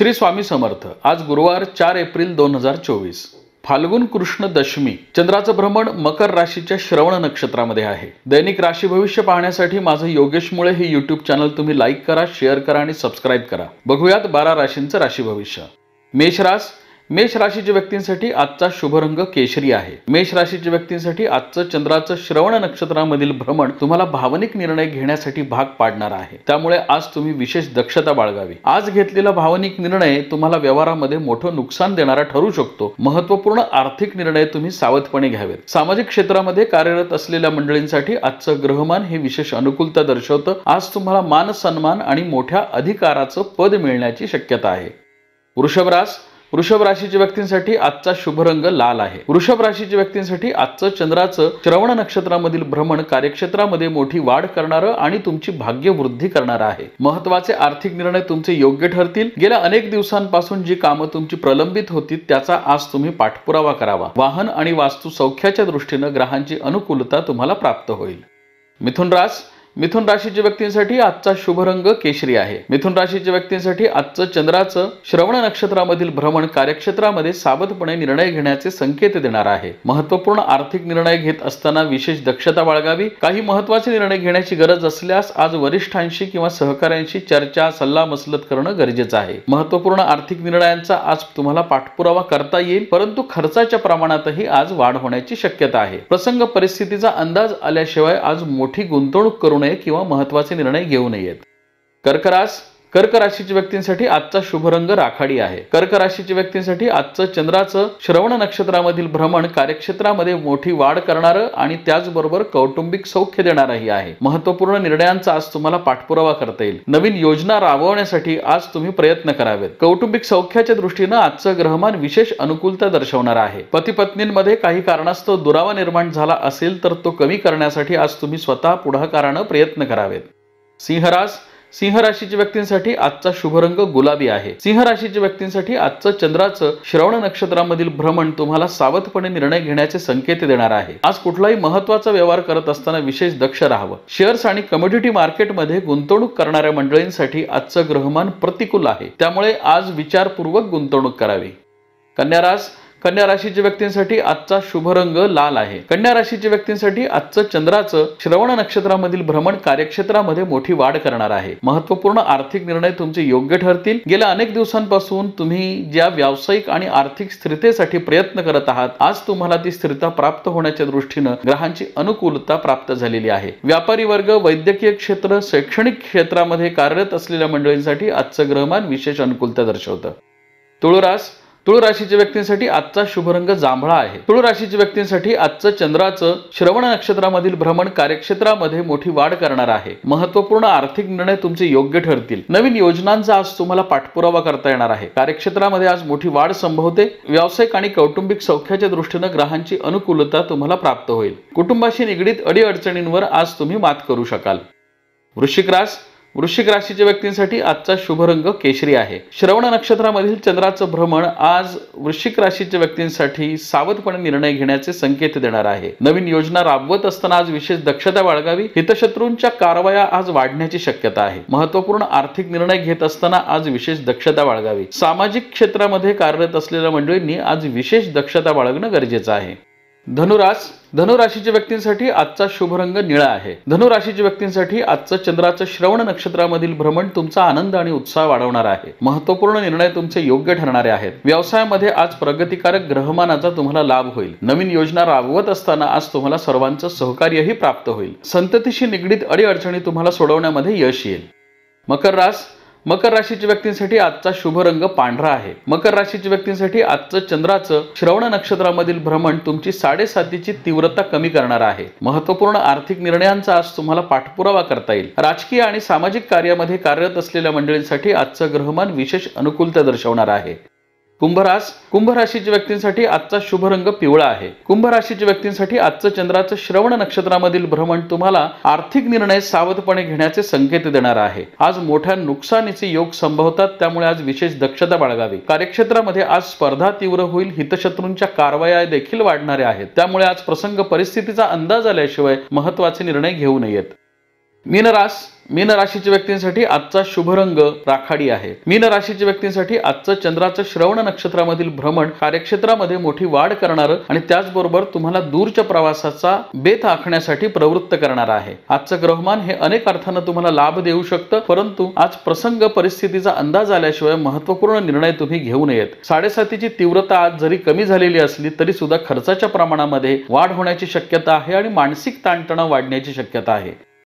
श्री स्वामी समर्थ। आज गुरुवार 4 एप्रिल 2024। फाल्गुन कृष्ण दशमी। चंद्राचं भ्रमण मकर राशीच्या श्रवण नक्षत्रामध्ये आहे। दैनिक राशी भविष्य पाहण्यासाठी माझं योगेश मुळे हे यूट्यूब चॅनल तुम्ही लाईक करा, शेअर करा आणि सबस्क्राइब करा। बघूयात 12 राशींचं राशी भविष्य। मेष राशीच्या व्यक्तींसाठी आजचा शुभ रंग केशरी आहे। मेष राशीच्या व्यक्तींसाठी आजचं चंद्राचं श्रवण नक्षत्रामधील भ्रमण तुम्हाला भावनिक निर्णय घेण्यासाठी भाग पाडणार आहे। त्यामुळे आज तुम्ही विशेष दक्षता बाळगावी। आज घेतलेला भावनिक निर्णय तुम्हाला व्यवहारामध्ये मोठं नुकसान देणारा ठरू शकतो। महत्त्वपूर्ण आर्थिक निर्णय तुम्ही सावधपणे घ्यावेत। सामाजिक क्षेत्रामध्ये कार्यरत असलेल्या मंडळींसाठी आजचं ग्रहमान हे विशेष अनुकूलता दर्शवतं। आज तुम्हाला मान सन्मान आणि मोठ्या अधिकाराचं पद मिळण्याची शक्यता आहे। वृषभ राशीच्या व्यक्तींसाठी आजचा शुभ रंग लाल आहे। वृषभ राशीच्या व्यक्तींसाठी आजचं चंद्राचं श्रवण नक्षत्रामधील भ्रमण कार्यक्षेत्रामध्ये मोठी वाढ करणारं आणि तुमची भाग्य वृद्धी करणारं आहे। महत्त्वाचे आर्थिक निर्णय तुमचे योग्य ठरतील। गेल्या अनेक दिवसांपासून जी कामं तुमची प्रलंबित होती त्याचा आज तुम्ही पाठपुरावा करावा। वाहन आणि वास्तू सौख्याच्या दृष्टीने ग्रहांची अनुकूलता तुम्हाला प्राप्त होईल। मिथुन राशीच्या व्यक्तींसाठी आजचा शुभ रंग केशरी आहे। मिथुन राशीच्या व्यक्तींसाठी आजचं चंद्राचं श्रवण नक्षत्रामधील भ्रमण कार्यक्षेत्रामध्ये सावधपणे निर्णय घेण्याचे संकेत देणार आहे। महत्त्वपूर्ण आर्थिक निर्णय घेत असताना विशेष दक्षता बाळगावी। काही महत्त्वाचे निर्णय घेण्याची गरज असल्यास आज वरिष्ठांशी किंवा सहकाऱ्यांशी चर्चा सल्लामसलत करणं गरजेचं आहे। महत्त्वपूर्ण आर्थिक निर्णयांचा आज तुम्हाला पाठपुरावा करता येईल, परंतु खर्चाच्या प्रमाणातही आज वाढ होण्याची शक्यता आहे। प्रसंग परिस्थितीचा अंदाज आल्याशिवाय आज मोठी गुंतवणूक करू नये किंवा महत्त्वाचे निर्णय घेऊ नयेत। कर्क राशीच्या व्यक्तींसाठी आजचा शुभ रंग राखाडी आहे। कर्क राशीच्या व्यक्तींसाठी आजचं चंद्राचं श्रवण नक्षत्रामधील भ्रमण कार्यक्षेत्रामध्ये मोठी वाढ करणारं आणि त्याचबरोबर कौटुंबिक सौख्य देणारही आहे। महत्त्वपूर्ण निर्णयांचा आज तुम्हाला पाठपुरावा करता येईल। नवीन योजना राबवण्यासाठी आज तुम्ही प्रयत्न करावेत। कौटुंबिक सौख्याच्या दृष्टीने आजचं ग्रहमान विशेष अनुकूलता दर्शवणार आहे। पती पत्नींमध्ये काही कारणास्तव दुरावा निर्माण झाला असेल तर तो कमी करण्यासाठी आज तुम्ही स्वतः पुढाकाराने प्रयत्न करावेत। सिंह राशीच्या व्यक्तींसाठी आजचा शुभ रंग गुलाबी आहे। सिंह राशीच्या व्यक्तींसाठी आजचं चंद्राचं श्रवण नक्षत्रामधील भ्रमण तुम्हाला सावधपणे निर्णय घेण्याचे संकेत देणार आहे। आज कुठलाही महत्त्वाचा व्यवहार करत असताना विशेष दक्ष राहावं। शेअर्स आणि कमोडिटी मार्केटमध्ये गुंतवणूक करणाऱ्या मंडळींसाठी आजचं ग्रहमान प्रतिकूल आहे, त्यामुळे आज विचारपूर्वक गुंतवणूक करावी। कन्या राशीच्या व्यक्तींसाठी आजचा शुभ रंग लाल आहे। कन्या राशीच्या व्यक्तींसाठी आजचं चंद्राचं श्रवण नक्षत्रामधील भ्रमण कार्यक्षेत्रामध्ये मोठी वाढ करणार आहे। महत्त्वपूर्ण आर्थिक निर्णय तुमचे योग्य ठरतील। गेल्या अनेक दिवसांपासून तुम्ही ज्या व्यावसायिक आणि आर्थिक स्थिरतेसाठी प्रयत्न करत आहात, आज तुम्हाला ती स्थिरता प्राप्त होण्याच्या दृष्टीने ग्रहांची अनुकूलता प्राप्त झालेली आहे। व्यापारी वर्ग, वैद्यकीय क्षेत्र, शैक्षणिक क्षेत्रामध्ये कार्यरत असलेल्या मंडळींसाठी आजचं ग्रहमान विशेष अनुकूलता दर्शवतं। तुळ राशीच्या व्यक्तींसाठी आजचा शुभ रंग जांभळा आहे। तुळ राशीच्या व्यक्तींसाठी आजचं चंद्राचं श्रवण नक्षत्रामधील भ्रमण कार्यक्षेत्रामध्ये मोठी वाढ करणार आहे। महत्त्वपूर्ण आर्थिक निर्णय तुमचे योग्य ठरतील। नवीन योजनांचा आज तुम्हाला पाठपुरावा करता येणार आहे। कार्यक्षेत्रामध्ये आज मोठी वाढ संभवते। व्यावसायिक आणि कौटुंबिक सौख्याच्या दृष्टीने ग्रहांची अनुकूलता तुम्हाला प्राप्त होईल। कुटुंबाशी निगडीत अडीअडचणींवर आज तुम्ही मात करू शकाल। वृश्चिक राशीच्या व्यक्तींसाठी आजचा शुभ रंग केशरी आहे। श्रवण नक्षत्रामधील चंद्राचं भ्रमण आज वृश्चिक राशीच्या व्यक्तींसाठी सावधपणे निर्णय घेण्याचे संकेत देणार आहे। नवीन योजना राबवत असताना आज विशेष दक्षता बाळगावी। हितशत्रूंच्या कारवाया आज वाढण्याची शक्यता आहे। महत्त्वपूर्ण आर्थिक निर्णय घेत असताना आज विशेष दक्षता बाळगावी। सामाजिक क्षेत्रामध्ये कार्यरत असलेल्या मंडळींनी आज विशेष दक्षता बाळगणं गरजेचं आहे। धनु राशीच्या व्यक्तींसाठी आजचा शुभ रंग निळा आहे। धनु राशीच्या व्यक्तींसाठी आजचं चंद्राचं श्रवण नक्षत्रामधील भ्रमण तुमचा आनंद आणि उत्साह वाढवणार आहे। महत्त्वपूर्ण निर्णय तुमचे योग्य ठरणारे आहेत। व्यवसायामध्ये आज प्रगतिकारक ग्रहमानाचा तुम्हाला लाभ होईल। नवीन योजना राबवत असताना आज तुम्हाला सर्वांचं सहकार्यही प्राप्त होईल। संततीशी निगडीत अडीअडचणी तुम्हाला सोडवण्यामध्ये यश येईल। मकर राशीच्या व्यक्तींसाठी आजचा शुभ रंग पांढरा आहे। मकर राशीच्या व्यक्तींसाठी आजचं चंद्राचं श्रवण नक्षत्रामधील भ्रमण तुमची 7:30ची तीव्रता कमी करणार आहे। महत्त्वपूर्ण आर्थिक निर्णयांचा आज तुम्हाला पाठपुरावा करता येईल। राजकीय आणि सामाजिक कार्यामध्ये कार्यरत असलेल्या मंडळींसाठी आजचं ग्रहमान विशेष अनुकूलता दर्शवणार आहे। कुंभ राशीच्या व्यक्तींसाठी आजचा शुभ रंग पिवळा आहे। कुंभ राशीच्या व्यक्तींसाठी आजचं चंद्राचं श्रवण नक्षत्रामधील भ्रमण तुम्हाला आर्थिक निर्णय सावधपणे घेण्याचे संकेत देणार आहे। आज मोठ्या नुकसानीचे योग संभवतात, त्यामुळे आज विशेष दक्षता बाळगावी। कार्यक्षेत्रामध्ये आज स्पर्धा तीव्र होईल। हितशत्रूंच्या कारवाया देखील वाढणाऱ्या आहेत, त्यामुळे आज प्रसंग परिस्थितीचा अंदाज आल्याशिवाय महत्त्वाचे निर्णय घेऊ नयेत। मीन राशीच्या व्यक्तींसाठी आजचा शुभ रंग राखाडी आहे. मीन राशीच्या व्यक्तींसाठी आजचं चंद्राचं श्रवण नक्षत्रामधील भ्रमण कार्यक्षेत्रामध्ये मोठी वाढ करणारं आणि त्याचबरोबर तुम्हाला दूरच्या प्रवासाचा बेत आखण्यासाठी प्रवृत्त करणार आहे. आजचं ग्रहमान हे अनेक अर्थानं तुम्हाला लाभ देऊ शकतं, परंतु आज प्रसंग परिस्थितीचा अंदाज आल्याशिवाय महत्त्वपूर्ण निर्णय तुम्ही घेऊ नयेत. 7:30ची तीव्रता आज जरी कमी झालेली असली तरी सुद्धा खर्चाच्या प्रमाणामध्ये वाढ होण्याची शक्यता आहे आणि मानसिक ताणतणाव वाढण्याची शक्यता आहे.